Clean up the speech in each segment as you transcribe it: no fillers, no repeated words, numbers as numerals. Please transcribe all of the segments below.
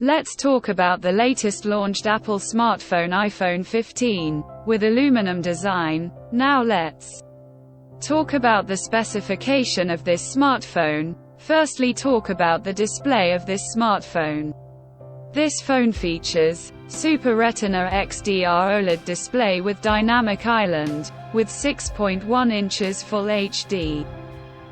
Let's talk about the latest launched Apple smartphone iPhone 15, with aluminum design. Now let's talk about the specification of this smartphone. Firstly, talk about the display of this smartphone. This phone features Super Retina XDR OLED display with dynamic island, with 6.1 inches Full HD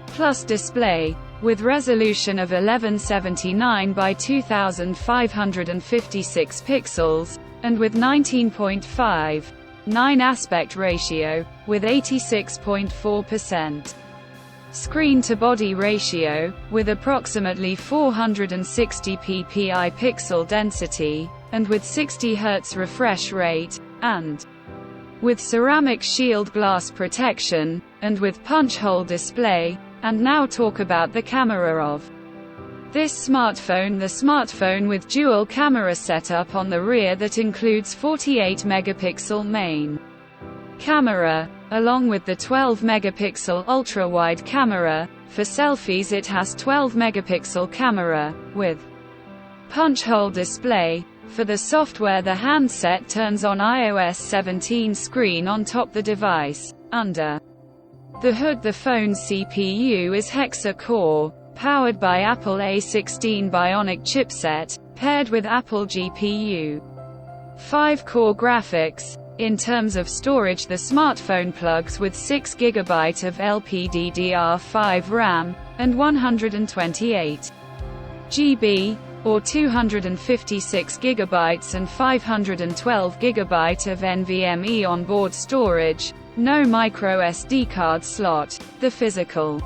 Plus display, with resolution of 1179 by 2556 pixels, and with 19.59 aspect ratio, with 86.4% screen-to-body ratio, with approximately 460 ppi pixel density, and with 60 Hz refresh rate, and with ceramic shield glass protection, and with punch-hole display. And now talk about the camera of this smartphone. The smartphone with dual camera setup on the rear that includes 48 megapixel main camera, along with the 12 megapixel ultra-wide camera. For selfies it has 12 megapixel camera, with punch-hole display. For the software, the handset turns on iOS 17 screen on top the device. Under the hood, the phone's CPU is Hexa core, powered by Apple A16 Bionic chipset, paired with Apple GPU 5-core graphics. In terms of storage, the smartphone plugs with 6 GB of LPDDR5 RAM, and 128 GB, or 256 GB and 512 GB of NVMe onboard storage. No micro SD card slot. The physical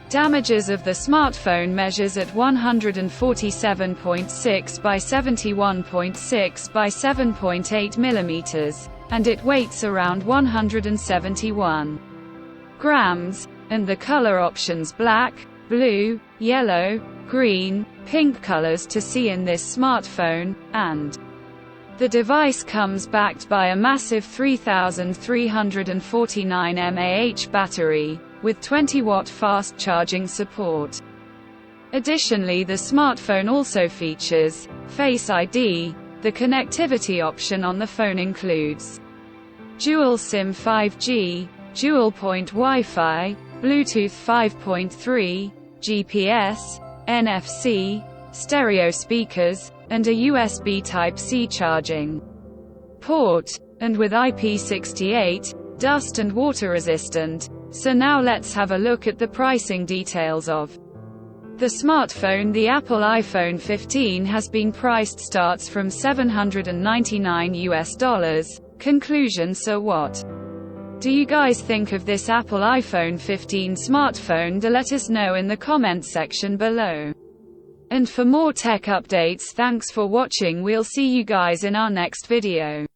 damages of the smartphone measures at 147.6 by 71.6 by 7.8 mm, and it weighs around 171 grams, and the color options black, blue, yellow, green, pink colors to see in this smartphone, and the device comes backed by a massive 3349 mAh battery, with 20-watt fast charging support. Additionally, the smartphone also features Face ID. The connectivity option on the phone includes dual SIM 5G, dual-point Wi-Fi, Bluetooth 5.3, GPS, NFC, stereo speakers, and a USB Type-C charging port, and with IP68, dust and water resistant. So now let's have a look at the pricing details of the smartphone. The Apple iPhone 15 has been priced starts from $799. Conclusion: so what do you guys think of this Apple iPhone 15 smartphone? Let us know in the comments section below. And for more tech updates, thanks for watching. We'll see you guys in our next video.